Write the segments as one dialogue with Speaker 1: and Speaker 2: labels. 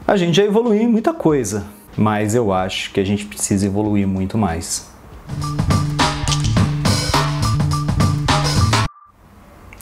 Speaker 1: A gente já evoluiu em muita coisa, mas eu acho que a gente precisa evoluir muito mais.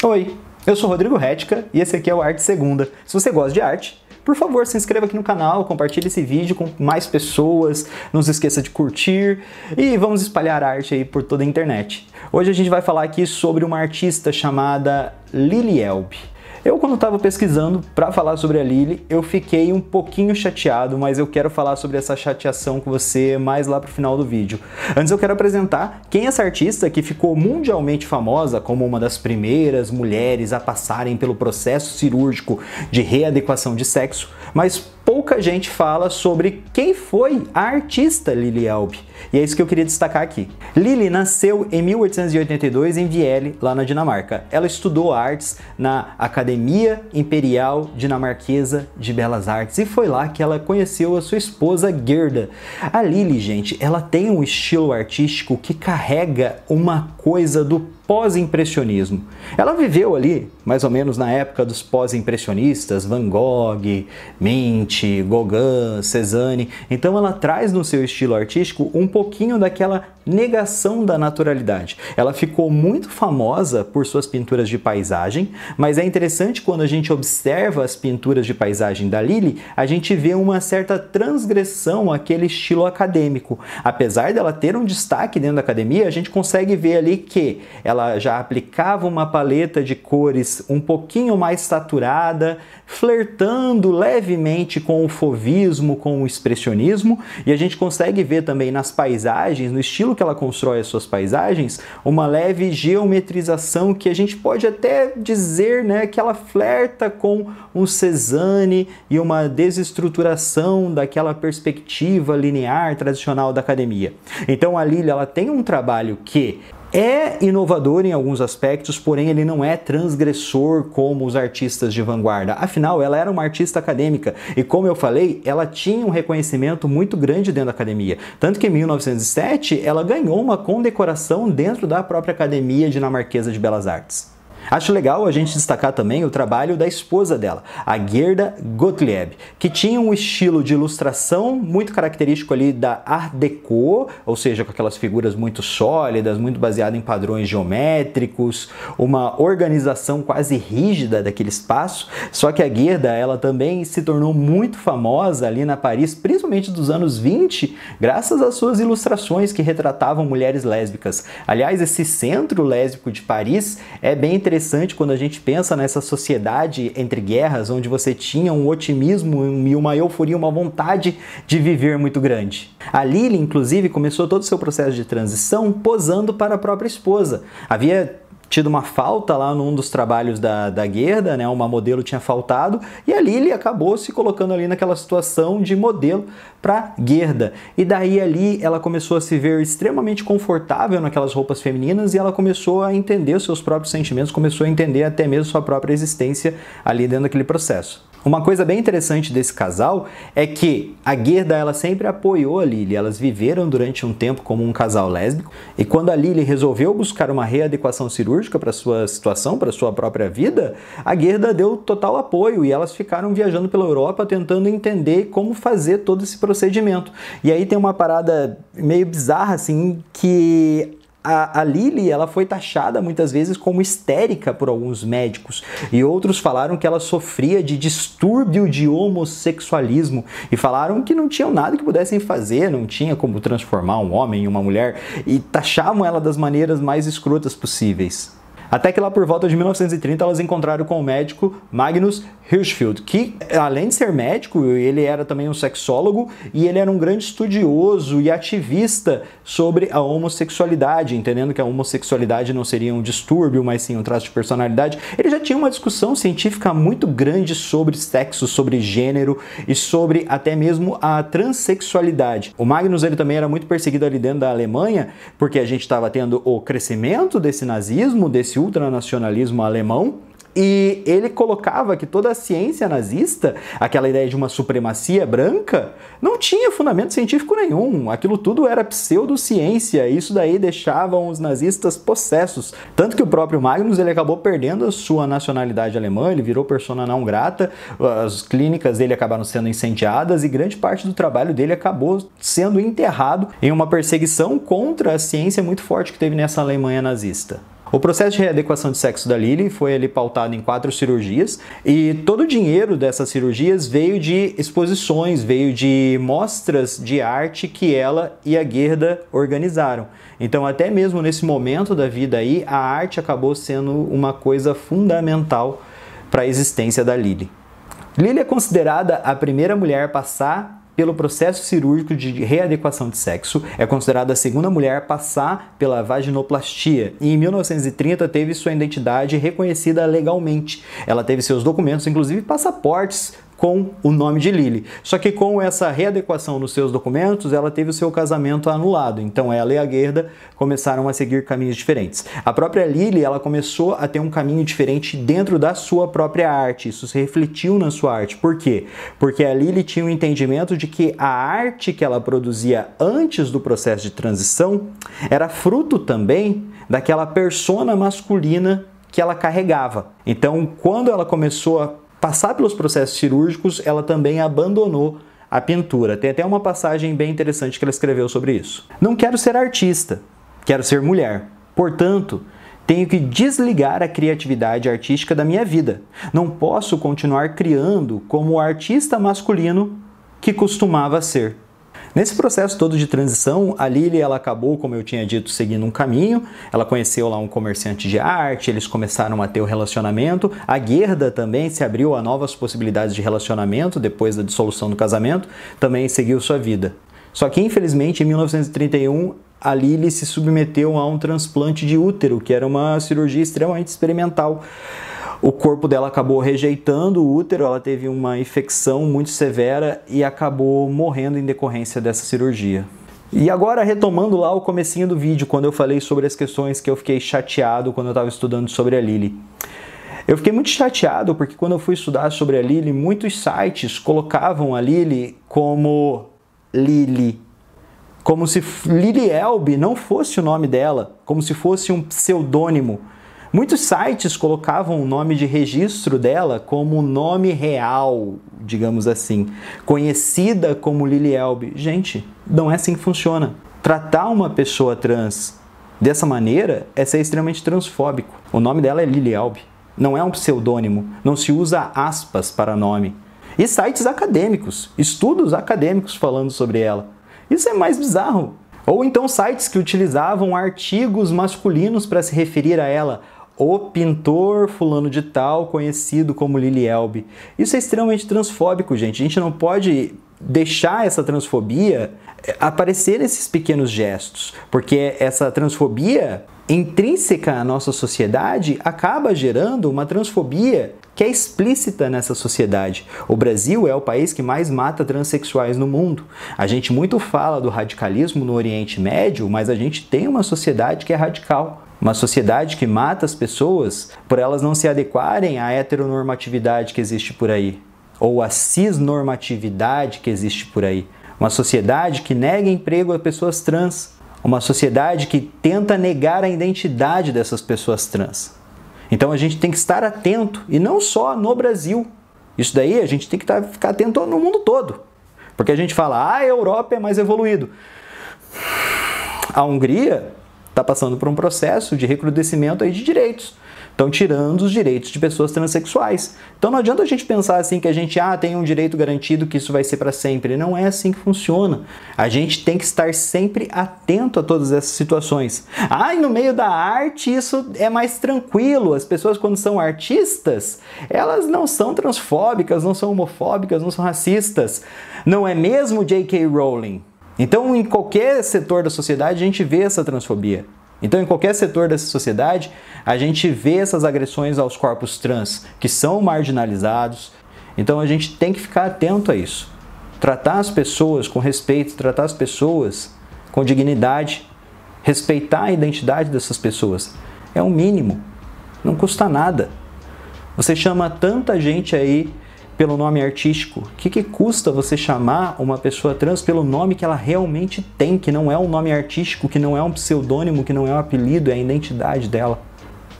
Speaker 1: Oi, eu sou Rodrigo Retica e esse aqui é o Arte Segunda. Se você gosta de arte, por favor, se inscreva aqui no canal, compartilhe esse vídeo com mais pessoas, não se esqueça de curtir e vamos espalhar arte aí por toda a internet. Hoje a gente vai falar aqui sobre uma artista chamada Lili Elbe. Eu, quando estava pesquisando para falar sobre a Lili, eu fiquei um pouquinho chateado, mas eu quero falar sobre essa chateação com você mais lá pro final do vídeo. Antes eu quero apresentar quem é essa artista que ficou mundialmente famosa como uma das primeiras mulheres a passarem pelo processo cirúrgico de readequação de sexo, mas pouca gente fala sobre quem foi a artista Lili Elbe. E é isso que eu queria destacar aqui. Lili nasceu em 1882 em Vielle, lá na Dinamarca. Ela estudou artes na Academia Imperial Dinamarquesa de Belas Artes e foi lá que ela conheceu a sua esposa Gerda. A Lili, gente, ela tem um estilo artístico que carrega uma coisa do pós-impressionismo. Ela viveu ali, mais ou menos na época dos pós-impressionistas, Van Gogh, Mensch, Gauguin, Cézanne. Então ela traz no seu estilo artístico um pouquinho daquela negação da naturalidade. Ela ficou muito famosa por suas pinturas de paisagem, mas é interessante quando a gente observa as pinturas de paisagem da Lili, a gente vê uma certa transgressão àquele estilo acadêmico. Apesar dela ter um destaque dentro da academia, a gente consegue ver ali que ela já aplicava uma paleta de cores um pouquinho mais saturada, flertando levemente com o fauvismo, com o expressionismo, e a gente consegue ver também nas paisagens, no estilo que ela constrói as suas paisagens, uma leve geometrização que a gente pode até dizer, né, que ela flerta com um Cézanne e uma desestruturação daquela perspectiva linear tradicional da academia. Então a Lili, ela tem um trabalho que é inovador em alguns aspectos, porém ele não é transgressor como os artistas de vanguarda. Afinal, ela era uma artista acadêmica e, como eu falei, ela tinha um reconhecimento muito grande dentro da academia. Tanto que em 1907 ela ganhou uma condecoração dentro da própria Academia Dinamarquesa de Belas Artes. Acho legal a gente destacar também o trabalho da esposa dela, a Gerda Gottlieb, que tinha um estilo de ilustração muito característico ali da Art Deco, ou seja, com aquelas figuras muito sólidas, muito baseadas em padrões geométricos, uma organização quase rígida daquele espaço. Só que a Gerda, ela também se tornou muito famosa ali na Paris, principalmente dos anos 20, graças às suas ilustrações que retratavam mulheres lésbicas. Aliás, esse centro lésbico de Paris é bem interessante quando a gente pensa nessa sociedade entre guerras, onde você tinha um otimismo e uma euforia, uma vontade de viver muito grande. A Lili, inclusive, começou todo o seu processo de transição posando para a própria esposa. Havia tido uma falta lá num dos trabalhos da Gerda, né? Uma modelo tinha faltado e a Lili acabou se colocando ali naquela situação de modelo para Gerda. E daí ali ela começou a se ver extremamente confortável naquelas roupas femininas e ela começou a entender os seus próprios sentimentos, começou a entender até mesmo sua própria existência ali dentro daquele processo. Uma coisa bem interessante desse casal é que a Gerda, ela sempre apoiou a Lili, elas viveram durante um tempo como um casal lésbico, e quando a Lili resolveu buscar uma readequação cirúrgica para sua situação, para sua própria vida, a Gerda deu total apoio e elas ficaram viajando pela Europa tentando entender como fazer todo esse procedimento. E aí tem uma parada meio bizarra assim, que a Lili, ela foi taxada muitas vezes como histérica por alguns médicos e outros falaram que ela sofria de distúrbio de homossexualismo e falaram que não tinham nada que pudessem fazer, não tinha como transformar um homem em uma mulher e taxavam ela das maneiras mais escrotas possíveis. Até que lá por volta de 1930 elas encontraram com o médico Magnus Hirschfeld, que além de ser médico, ele era também um sexólogo e ele era um grande estudioso e ativista sobre a homossexualidade, entendendo que a homossexualidade não seria um distúrbio, mas sim um traço de personalidade. Ele já tinha uma discussão científica muito grande sobre sexo, sobre gênero e sobre até mesmo a transexualidade. O Magnus, ele também era muito perseguido ali dentro da Alemanha, porque a gente estava tendo o crescimento desse nazismo, desse ultranacionalismo alemão, E ele colocava que toda a ciência nazista, aquela ideia de uma supremacia branca, não tinha fundamento científico nenhum. Aquilo tudo era pseudociência. Isso daí deixava os nazistas possessos. Tanto que o próprio Magnus ele acabou perdendo a sua nacionalidade alemã, ele virou persona não grata, as clínicas dele acabaram sendo incendiadas e grande parte do trabalho dele acabou sendo enterrado em uma perseguição contra a ciência muito forte que teve nessa Alemanha nazista. O processo de readequação de sexo da Lili foi ali pautado em 4 cirurgias e todo o dinheiro dessas cirurgias veio de exposições, veio de mostras de arte que ela e a Gerda organizaram. Então até mesmo nesse momento da vida aí, a arte acabou sendo uma coisa fundamental para a existência da Lili. Lili é considerada a primeira mulher a passar pelo processo cirúrgico de readequação de sexo, é considerada a segunda mulher a passar pela vaginoplastia e em 1930 teve sua identidade reconhecida legalmente. Ela teve seus documentos, inclusive passaportes, com o nome de Lili. Só que com essa readequação nos seus documentos, ela teve o seu casamento anulado. Então ela e a Gerda começaram a seguir caminhos diferentes. A própria Lili, ela começou a ter um caminho diferente dentro da sua própria arte. Isso se refletiu na sua arte. Por quê? Porque a Lili tinha um entendimento de que a arte que ela produzia antes do processo de transição era fruto também daquela persona masculina que ela carregava. Então, quando ela começou a passar pelos processos cirúrgicos, ela também abandonou a pintura. Tem até uma passagem bem interessante que ela escreveu sobre isso. Não quero ser artista, quero ser mulher. Portanto, tenho que desligar a criatividade artística da minha vida. Não posso continuar criando como o artista masculino que costumava ser. Nesse processo todo de transição, a Lili ela acabou, como eu tinha dito, seguindo um caminho. Ela conheceu lá um comerciante de arte, eles começaram a ter o relacionamento. A Gerda também se abriu a novas possibilidades de relacionamento depois da dissolução do casamento, também seguiu sua vida. Só que, infelizmente, em 1931, a Lili se submeteu a um transplante de útero, que era uma cirurgia extremamente experimental. O corpo dela acabou rejeitando o útero, ela teve uma infecção muito severa e acabou morrendo em decorrência dessa cirurgia. E agora, retomando lá o comecinho do vídeo, quando eu falei sobre as questões que eu fiquei chateado quando eu estava estudando sobre a Lili. Eu fiquei muito chateado porque quando eu fui estudar sobre a Lili, muitos sites colocavam a Lili como Lili. Como se Lili Elbe não fosse o nome dela, como se fosse um pseudônimo. Muitos sites colocavam o nome de registro dela como nome real, digamos assim, conhecida como Lili Elbe. Gente, não é assim que funciona. Tratar uma pessoa trans dessa maneira é ser extremamente transfóbico. O nome dela é Lili Elbe, não é um pseudônimo, não se usa aspas para nome. E sites acadêmicos, estudos acadêmicos falando sobre ela. Isso é mais bizarro. Ou então sites que utilizavam artigos masculinos para se referir a ela. O pintor fulano de tal, conhecido como Lili Elbe. Isso é extremamente transfóbico, gente. A gente não pode deixar essa transfobia aparecer nesses pequenos gestos, porque essa transfobia intrínseca à nossa sociedade acaba gerando uma transfobia que é explícita nessa sociedade. O Brasil é o país que mais mata transexuais no mundo. A gente muito fala do radicalismo no Oriente Médio, mas a gente tem uma sociedade que é radical. Uma sociedade que mata as pessoas por elas não se adequarem à heteronormatividade que existe por aí, ou à cisnormatividade que existe por aí. Uma sociedade que nega emprego a pessoas trans. Uma sociedade que tenta negar a identidade dessas pessoas trans. Então a gente tem que estar atento, e não só no Brasil. Isso daí a gente tem que ficar atento no mundo todo. Porque a gente fala, a Europa é mais evoluído. A Hungria está passando por um processo de recrudescimento aí de direitos. Estão tirando os direitos de pessoas transexuais. Então não adianta a gente pensar assim que a gente tem um direito garantido, que isso vai ser para sempre. Não é assim que funciona. A gente tem que estar sempre atento a todas essas situações. E no meio da arte isso é mais tranquilo. As pessoas, quando são artistas, elas não são transfóbicas, não são homofóbicas, não são racistas. Não é mesmo J.K. Rowling? Então em qualquer setor da sociedade a gente vê essa transfobia. Então, em qualquer setor dessa sociedade, a gente vê essas agressões aos corpos trans, que são marginalizados. Então, a gente tem que ficar atento a isso. Tratar as pessoas com respeito, tratar as pessoas com dignidade, respeitar a identidade dessas pessoas. É o mínimo. Não custa nada. Você chama tanta gente aí pelo nome artístico. O que custa você chamar uma pessoa trans pelo nome que ela realmente tem, que não é um nome artístico, que não é um pseudônimo, que não é um apelido, é a identidade dela.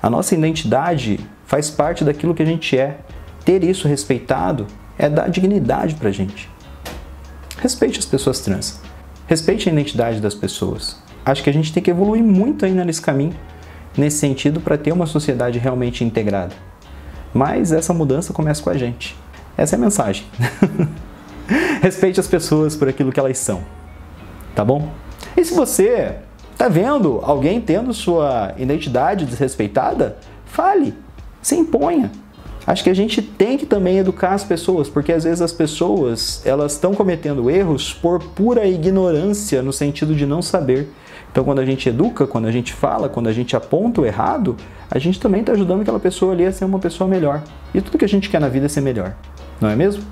Speaker 1: A nossa identidade faz parte daquilo que a gente é. Ter isso respeitado é dar dignidade pra gente. Respeite as pessoas trans. Respeite a identidade das pessoas. Acho que a gente tem que evoluir muito ainda nesse caminho, nesse sentido, para ter uma sociedade realmente integrada. Mas essa mudança começa com a gente. Essa é a mensagem. Respeite as pessoas por aquilo que elas são. Tá bom? E se você tá vendo alguém tendo sua identidade desrespeitada, fale, se imponha. Acho que a gente tem que também educar as pessoas, porque às vezes as pessoas elas estão cometendo erros por pura ignorância, no sentido de não saber. Então quando a gente educa, quando a gente fala, quando a gente aponta o errado, a gente também está ajudando aquela pessoa ali a ser uma pessoa melhor. E tudo que a gente quer na vida é ser melhor, não é mesmo?